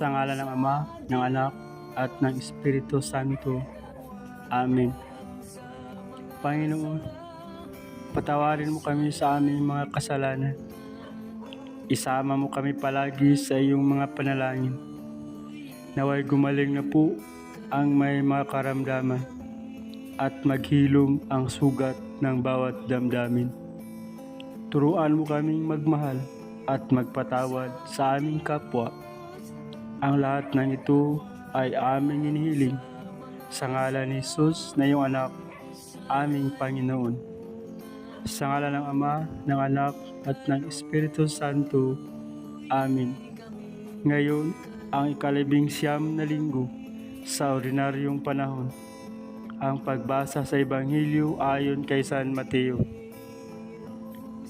Sa ngalan ng Ama, ng Anak, at ng Espiritu Santo. Amen. Panginoon, patawarin mo kami sa aming mga kasalanan. Isama mo kami palagi sa iyong mga panalangin. Naway gumaling na po ang may mga karamdaman at maghilom ang sugat ng bawat damdamin. Turuan mo kaming magmahal at magpatawad sa aming kapwa. Ang lahat ng ito ay aming inihiling sa ngalan ni Jesus na iyong anak, aming Panginoon. Sa ngalan ng Ama, ng Anak, at ng Espiritu Santo. Amen. Ngayon, ang ika-19 na linggo sa ordinaryong panahon. Ang pagbasa sa Ebanghelyo ayon kay San Mateo.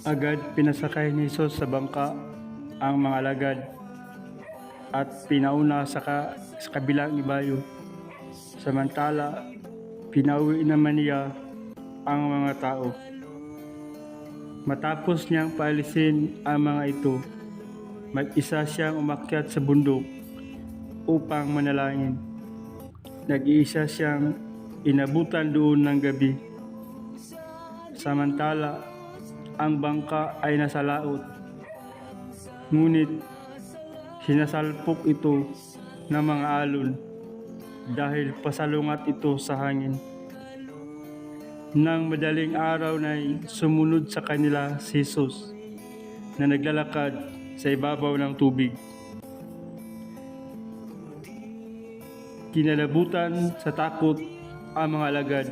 Agad pinasakay ni Jesus sa bangka ang mga alagad at pinauna sa kabilang ibayo. Samantala, pinauwi naman niya ang mga tao. Matapos niyang paalisin ang mga ito, mag-isa siyang umakyat sa bundok upang manalangin. Nag-iisa siyang inabutan doon ng gabi. Samantala, ang bangka ay nasa laot. Ngunit sinasalpok ito ng mga alon dahil pasalungat ito sa hangin. Nang madaling araw na sumunod sa kanila si Jesus na naglalakad sa ibabaw ng tubig. Kinalabutan sa takot ang mga alagad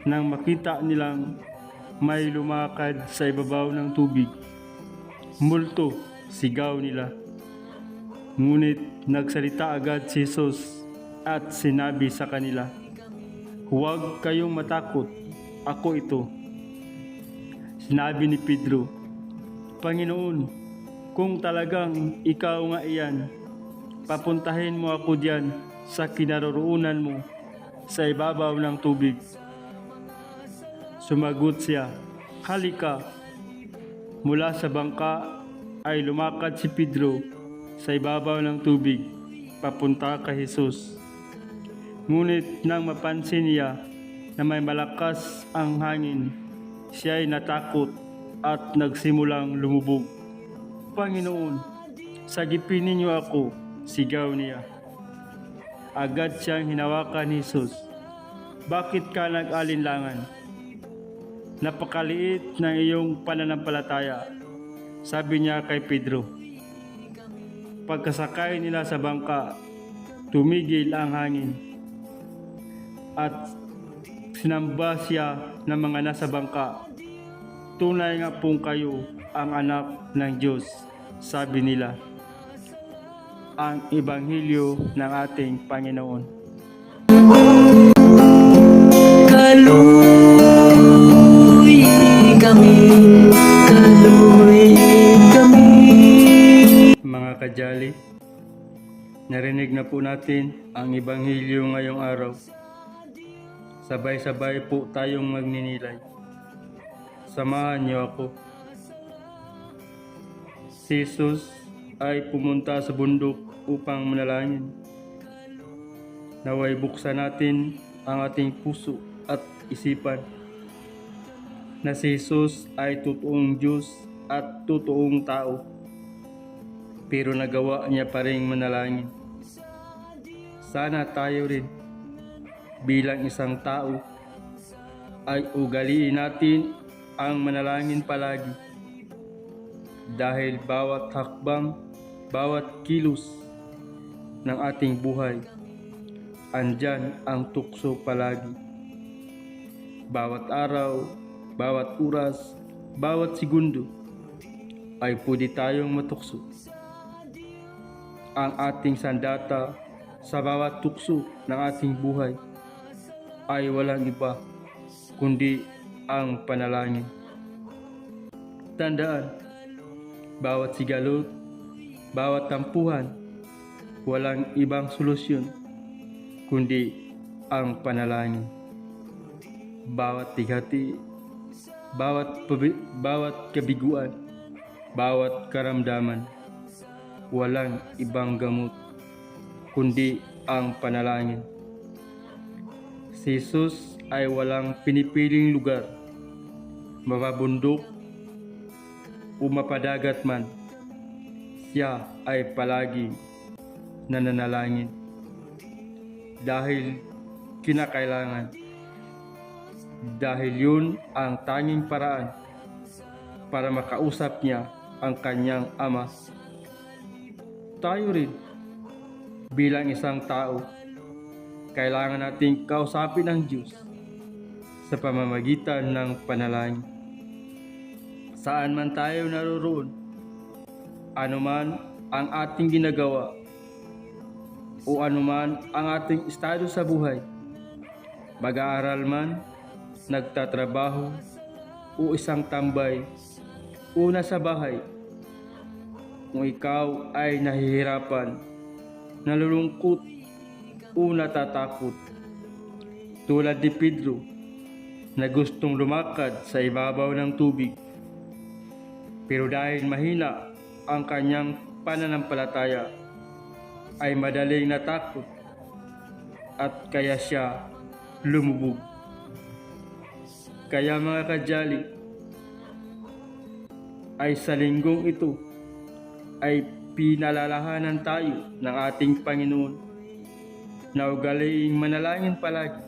nang makita nilang may lumakad sa ibabaw ng tubig. Multo, sigaw nila. Ngunit nagsalita agad si Jesus at sinabi sa kanila, "Huwag kayong matakot, ako ito." Sinabi ni Pedro, "Panginoon, kung talagang ikaw nga iyan, papuntahin mo ako diyan sa kinaroroonan mo sa ibabaw ng tubig." Sumagot siya, "Halika." Mula sa bangka ay lumakad si Pedro sa ibabaw ng tubig papunta kay Jesus. Ngunit nang mapansin niya na may malakas ang hangin, siya ay natakot at nagsimulang lumubog. "Panginoon, sagipin ninyo ako," sigaw niya. Agad siyang hinawakan ni Jesus. "Bakit ka nag-alinlangan? Napakaliit ng iyong pananampalataya," sabi niya kay Pedro. Pagkasakay nila sa bangka, tumigil ang hangin at sinamba siya ng mga nasa bangka. "Tunay nga pong kayo ang anak ng Diyos," sabi nila. Ang Ebanghelyo ng ating Panginoon. Kaluy kami, kaluy kami. Mga kajali, narinig na po natin ang Ebanghelyo ngayong araw. Sabay-sabay po tayong magninilay. Samahan niyo ako. Si Jesus ay pumunta sa bundok upang manalangin. Naway buksan natin ang ating puso at isipan na si Jesus ay totoong Diyos at totoong tao, pero nagawa niya pa ring manalangin. Sana tayo rin bilang isang tao ay ugaliin natin ang manalangin palagi, dahil bawat hakbang, bawat kilos ng ating buhay, andyan ang tukso palagi. Bawat araw, bawat oras, bawat segundo ay pwede tayong matukso. Ang ating sandata sa bawat tukso ng ating buhay ay walang iba kundi ang panalangin. Tandaan, bawat sigalot, bawat tampuhan, walang ibang solusyon kundi ang panalangin. Bawat tighati, bawat kabiguan, bawat karamdaman, walang ibang gamot kundi ang panalangin. Si Jesus ay walang pinipiling lugar, mababundok o mapadagat man. Siya ay palagi nananalangin dahil kinakailangan. Dahil yun ang tanging paraan para makausap niya ang kanyang ama. Tayo rin bilang isang tao, kailangan nating kausapin ang Diyos sa pamamagitan ng panalangin. Saan man tayo naroroon, anuman ang ating ginagawa o anuman ang ating estado sa buhay, mag-aaral man, nagtatrabaho o isang tambay o nasa bahay, kung ikaw ay nahihirapan, nalulungkot o natatakot, tulad ni Pedro na gustong lumakad sa ibabaw ng tubig, pero dahil mahina ang kanyang pananampalataya, ay madaling natakot at kaya siya lumubog. Kaya mga kadyali, ay sa linggong ito ay pinalalahanan tayo ng ating Panginoon na ugaliing manalangin palagi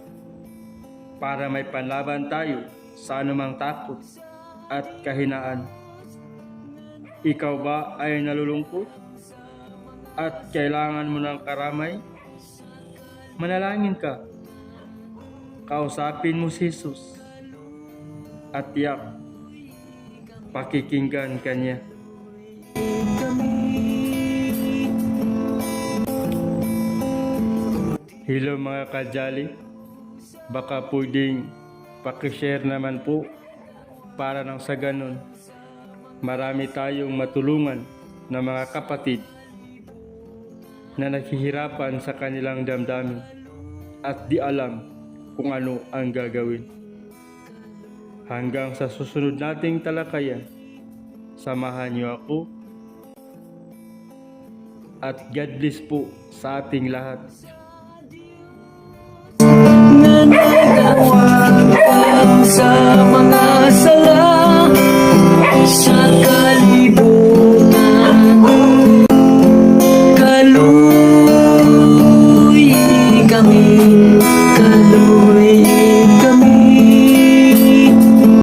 para may panlaban tayo sa anumang takot at kahinaan. Ikaw ba ay nalulungkot at kailangan mo ng karamay? Manalangin ka. Kausapin mo si Jesus at tiyak pakikinggan ka niya. Hello mga kadyali, baka pwedeng pakishare naman po para nang sa ganun marami tayong matulungan na mga kapatid na naghihirapan sa kanilang damdamin at di alam kung ano ang gagawin. Hanggang sa susunod nating talakayan, samahan niyo ako at God bless po sa ating lahat.